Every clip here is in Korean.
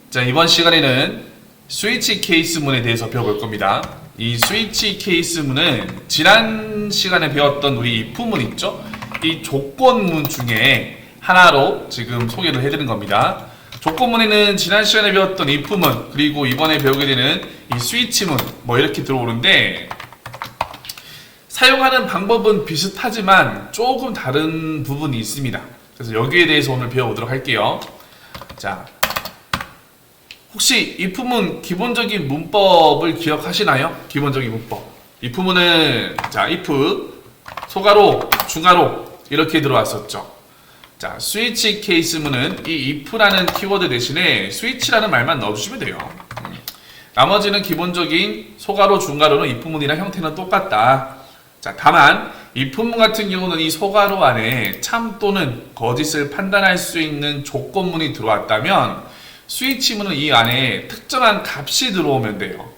자, 이번 시간에는 스위치 케이스문에 대해서 배워볼 겁니다. 이 스위치 케이스문은 지난 시간에 배웠던 우리 if문 있죠? 이 조건문 중에 하나로 지금 소개를 해드린 겁니다. 조건문에는 지난 시간에 배웠던 if문, 그리고 이번에 배우게 되는 이 스위치문 뭐 이렇게 들어오는데, 사용하는 방법은 비슷하지만 조금 다른 부분이 있습니다. 그래서 여기에 대해서 오늘 배워보도록 할게요. 자, 혹시 if문 기본적인 문법을 기억하시나요? 기본적인 문법. if문은 자, if 소가로 중가로 이렇게 들어왔었죠. 자, 스위치 케이스문은 이 if라는 키워드 대신에 스위치라는 말만 넣어주시면 돼요. 나머지는 기본적인 소가로 중가로는 if문이랑 형태는 똑같다. 자, 다만 if문 같은 경우는 이 소가로 안에 참 또는 거짓을 판단할 수 있는 조건문이 들어왔다면, 스위치문은 이 안에 특정한 값이 들어오면 돼요.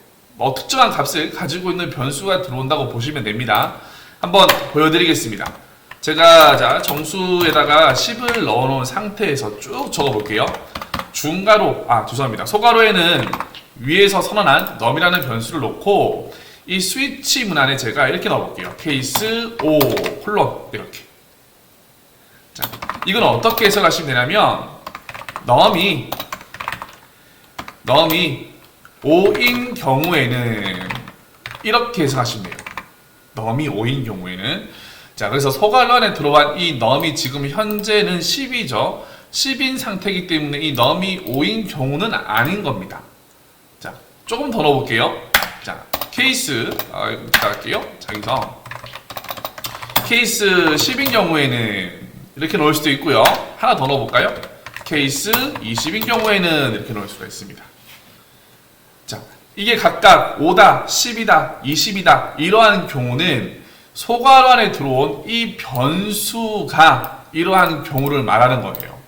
특정한 값을 가지고 있는 변수가 들어온다고 보시면 됩니다. 한번 보여드리겠습니다. 제가 자, 정수에다가 10을 넣어놓은 상태에서 쭉 적어볼게요. 죄송합니다. 소가로에는 위에서 선언한 num이라는 변수를 놓고 이 스위치문 안에 제가 이렇게 넣어볼게요. 케이스 5 콜론 이렇게. 자, 이건 어떻게 해석하시면 되냐면, num이 5인 경우에는 이렇게 해석하시면 돼요. num이 5인 경우에는. 자, 그래서 소가로 안에 들어간 이 num이 지금 현재는 10이죠. 10인 상태이기 때문에 이 num이 5인 경우는 아닌 겁니다. 자, 조금 더 넣어볼게요. 자, 케이스 부탁할게요. 자기서 케이스 10인 경우에는 이렇게 넣을 수도 있고요. 하나 더 넣어볼까요? 케이스 20인 경우에는 이렇게 넣을 수가 있습니다. 자, 이게 각각 5다, 10이다, 20이다 이러한 경우는 소가로 안에 들어온 이 변수가 이러한 경우를 말하는 거예요.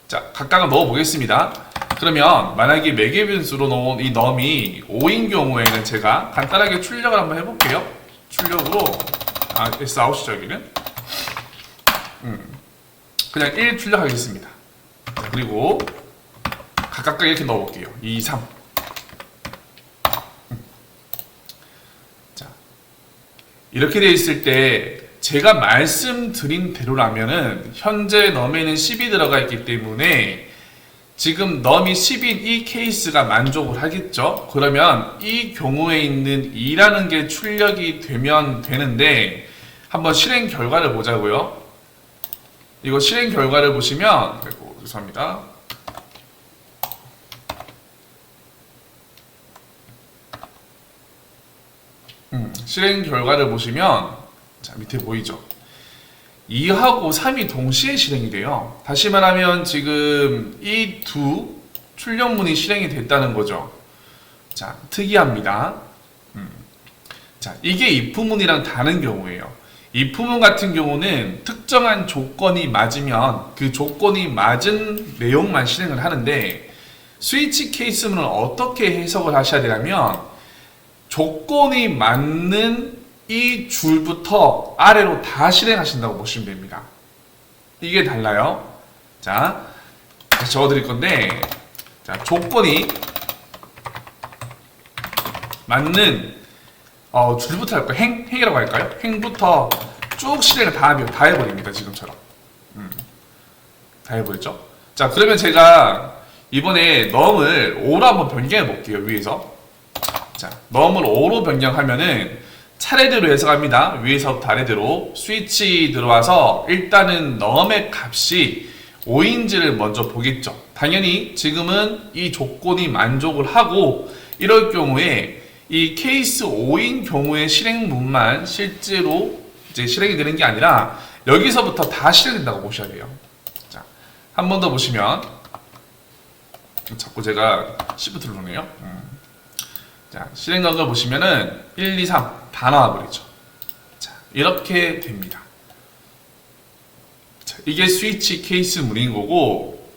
자, 각각 넣어보겠습니다. 그러면 만약에 매개 변수로 넣은 이 num이 5인 경우에는 제가 간단하게 출력을 한번 해볼게요. 출력으로 S 아웃이죠 여기는. 그냥 1 출력하겠습니다. 자, 그리고 각각 이렇게 넣어볼게요. 2, 3. 자, 이렇게 되어 있을 때 제가 말씀드린 대로라면은 현재 num에는 10이 들어가 있기 때문에 지금 num이 10인 이 케이스가 만족을 하겠죠. 그러면 이 경우에 있는 2라는 게 출력이 되면 되는데, 한번 실행 결과를 보자고요. 이거 실행 결과를 보시면, 죄송합니다. 실행 결과를 보시면, 자, 밑에 보이죠? 2하고 3이 동시에 실행이 돼요. 다시 말하면 지금 이 두 출력문이 실행이 됐다는 거죠. 자, 특이합니다. 자, 이게 if문이랑 다른 경우예요. if문 같은 경우는 특정한 조건이 맞으면 그 조건이 맞은 내용만 실행을 하는데, 스위치 케이스문은 어떻게 해석을 하셔야 되냐면, 조건이 맞는 이 줄부터 아래로 다 실행하신다고 보시면 됩니다. 이게 달라요. 자, 다시 적어드릴 건데, 자, 조건이 맞는 줄부터 할까요? 행이라고 할까요? 행부터 쭉 실행을 다 해버립니다. 지금처럼. 다 해버렸죠? 자, 그러면 제가 이번에 num을 5로 한번 변경해 볼게요. 위에서. 자, num을 5로 변경하면은 차례대로 해석합니다. 위에서부터 아래대로 스위치 들어와서 일단은 num의 값이 5인지를 먼저 보겠죠. 당연히 지금은 이 조건이 만족을 하고, 이럴 경우에 이 케이스 5인 경우의 실행문만 실제로 이제 실행이 되는 게 아니라 여기서부터 다 실행된다고 보셔야 돼요. 자, 한 번 더 보시면, 자꾸 제가 Shift를 누르네요. 자, 실행 간걸 보시면은 1, 2, 3 다 나와버리죠. 자, 이렇게 됩니다. 자, 이게 스위치 케이스 문인 거고,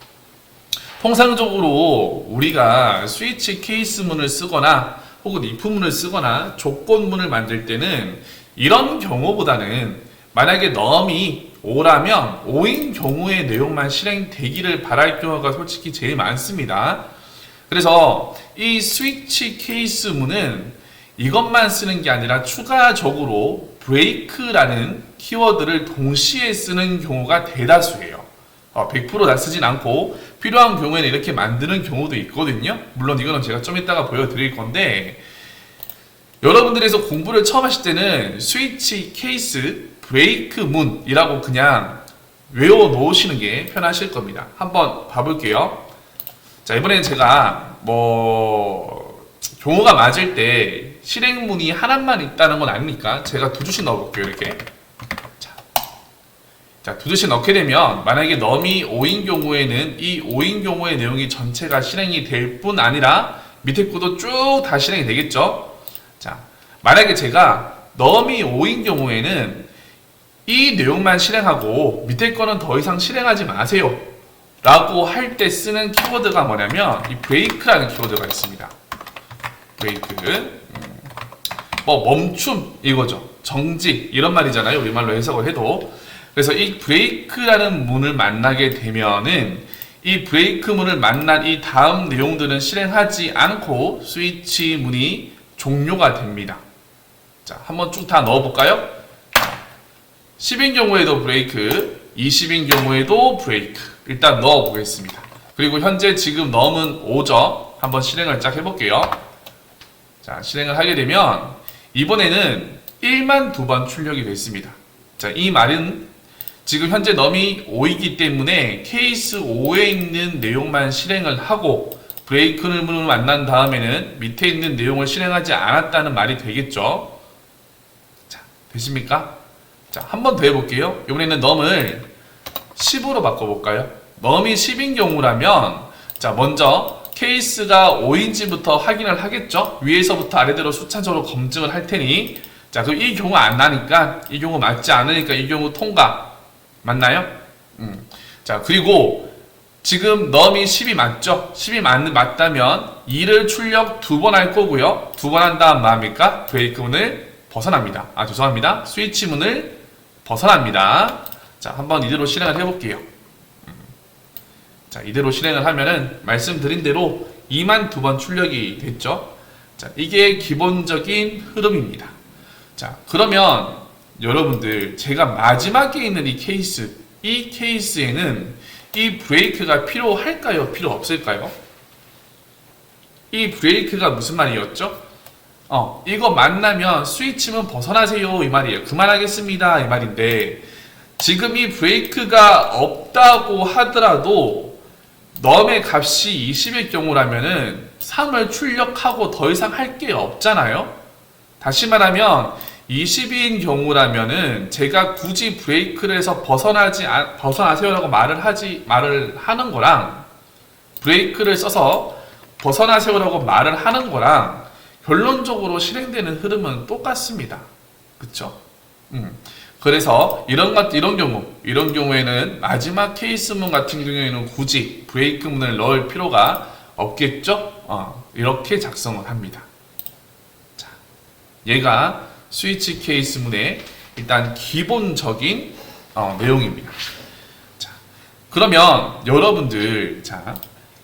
통상적으로 우리가 스위치 케이스 문을 쓰거나 혹은 if문을 쓰거나 조건문을 만들 때는 이런 경우보다는, 만약에 num이 5라면 5인 경우의 내용만 실행되기를 바랄 경우가 솔직히 제일 많습니다. 그래서 이 스위치 케이스 문은 이것만 쓰는 게 아니라 추가적으로 브레이크라는 키워드를 동시에 쓰는 경우가 대다수예요. 100% 다 쓰진 않고 필요한 경우에는 이렇게 만드는 경우도 있거든요. 물론 이거는 제가 좀 이따가 보여드릴 건데, 여러분들에서 공부를 처음 하실 때는 스위치 케이스 브레이크 문이라고 그냥 외워 놓으시는 게 편하실 겁니다. 한번 봐볼게요. 자, 이번에는 제가 경우가 맞을 때 실행문이 하나만 있다는 건 아니니까 제가 두 줄씩 넣어볼게요. 이렇게. 자, 두 줄씩 넣게 되면 만약에 넘이 5인 경우에는 이 5인 경우의 내용이 전체가 실행이 될 뿐 아니라 밑에 것도 쭉 다 실행이 되겠죠. 자, 만약에 제가 넘이 5인 경우에는 이 내용만 실행하고 밑에 거는 더 이상 실행하지 마세요 라고 할 때 쓰는 키워드가 뭐냐면 이 브레이크라는 키워드가 있습니다. 브레이크. 멈춤 이거죠. 정지 이런 말이잖아요. 우리말로 해석을 해도. 그래서 이 브레이크라는 문을 만나게 되면은 이 브레이크 문을 만난 이 다음 내용들은 실행하지 않고 스위치 문이 종료가 됩니다. 자, 한번 쭉 다 넣어볼까요? 10인 경우에도 브레이크, 20인 경우에도 브레이크. 일단 넣어보겠습니다. 그리고 현재 지금 넘은 5죠. 한번 실행을 쫙 해볼게요. 자, 실행을 하게 되면 이번에는 1만 2번 출력이 됐습니다. 자, 이 말은 지금 현재 넘이 5이기 때문에 케이스 5에 있는 내용만 실행을 하고 브레이크를 만난 다음에는 밑에 있는 내용을 실행하지 않았다는 말이 되겠죠. 자, 되십니까? 자, 한 번 더 해볼게요. 이번에는 넘을 10으로 바꿔볼까요? 넘이 10인 경우라면 자, 먼저 케이스가 5인지부터 확인을 하겠죠. 위에서부터 아래대로 수차적으로 검증을 할 테니, 자, 그럼 이 경우 안 나니까, 이 경우 맞지 않으니까 이 경우 통과. 맞나요? 자, 그리고 지금 넘이 10이 맞죠? 10이 맞다면 2를 출력 2번 할 거고요. 2번 한 다음 뭐합니까? 브레이크 문을 벗어납니다. 죄송합니다. 스위치 문을 벗어납니다. 자, 한번 이대로 실행을 해볼게요. 자, 이대로 실행을 하면은 말씀드린 대로 2만 2번 출력이 됐죠. 자, 이게 기본적인 흐름입니다. 자, 그러면 여러분들 제가 마지막에 있는 이 케이스에는 이 브레이크가 필요할까요? 필요 없을까요? 이 브레이크가 무슨 말이었죠? 이거 만나면 스위치문 벗어나세요 이 말이에요. 그만하겠습니다 이 말인데, 지금 이 브레이크가 없다고 하더라도 넘의 값이 20일 경우라면은 3을 출력하고 더 이상 할 게 없잖아요. 다시 말하면 20인 경우라면은 제가 굳이 브레이크를 해서 벗어나세요라고 말을 하는 거랑 브레이크를 써서 벗어나세요라고 말을 하는 거랑 결론적으로 실행되는 흐름은 똑같습니다. 그쵸? 그래서 이런 경우에는 마지막 케이스문 같은 경우에는 굳이 브레이크 문을 넣을 필요가 없겠죠? 이렇게 작성을 합니다. 자, 얘가 스위치 케이스문의 일단 기본적인 내용입니다. 자, 그러면 여러분들, 자,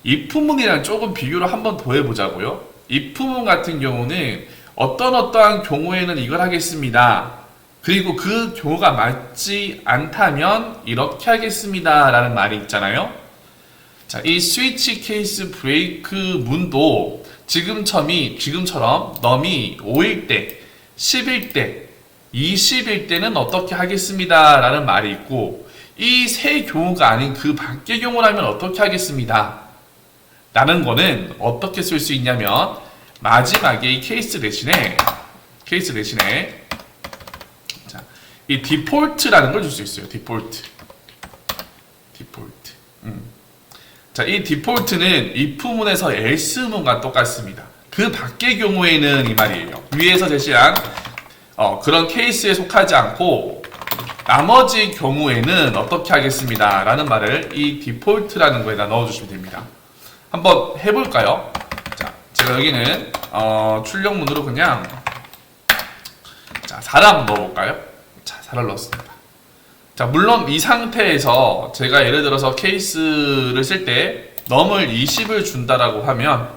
if문이랑 조금 비교를 한번 더 해보자고요. if문 같은 경우는 어떠한 경우에는 이걸 하겠습니다. 그리고 그 경우가 맞지 않다면 이렇게 하겠습니다 라는 말이 있잖아요. 자, 이 스위치 케이스 브레이크 문도 지금처럼 넘이 5일 때, 10일 때, 20일 때는 어떻게 하겠습니다 라는 말이 있고, 이 세 경우가 아닌 그 밖의 경우라면 어떻게 하겠습니다 라는 거는 어떻게 쓸 수 있냐면, 마지막에 이 케이스 대신에 자, 이 디폴트라는 걸 줄 수 있어요. 디폴트. 자, 이 디폴트는 if문에서 else문과 똑같습니다. 그 밖의 경우에는 이 말이에요. 위에서 제시한 그런 케이스에 속하지 않고 나머지 경우에는 어떻게 하겠습니다 라는 말을 이 디폴트라는 거에다 넣어주시면 됩니다. 한번 해볼까요? 자, 제가 여기는 출력문으로 그냥 4를 한번 넣어볼까요? 자, 4를 넣었습니다. 자, 물론 이 상태에서 제가 예를 들어서 케이스를 쓸 때 넘을 20을 준다라고 하면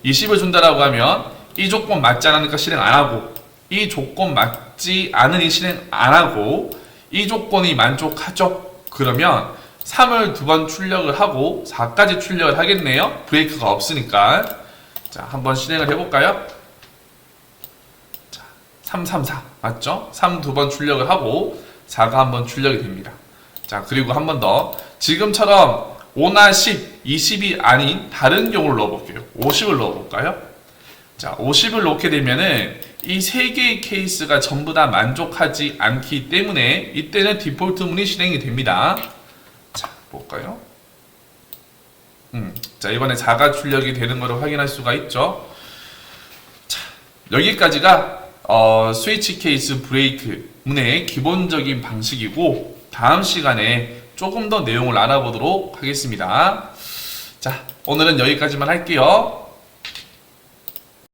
20을 준다라고 하면 이 조건 맞지 않으니까 실행 안 하고, 이 조건 맞지 않으니 실행 안 하고, 이 조건이 만족하죠? 그러면 3을 2번 출력을 하고 4까지 출력을 하겠네요. 브레이크가 없으니까. 자, 한번 실행을 해볼까요? 자, 3, 3, 4 맞죠? 3 2번 출력을 하고 4가 한번 출력이 됩니다. 자, 그리고 한 번 더 지금처럼 5나 10, 20이 아닌 다른 경우를 넣어볼게요. 50을 넣어볼까요? 자, 50을 넣게 되면은 이 세 개의 케이스가 전부 다 만족하지 않기 때문에 이때는 디폴트 문이 실행이 됩니다. 자, 볼까요? 자, 이번에 4가 출력이 되는 것을 확인할 수가 있죠. 자, 여기까지가 스위치 케이스 브레이크 문의 기본적인 방식이고, 다음 시간에 조금 더 내용을 알아보도록 하겠습니다. 자, 오늘은 여기까지만 할게요.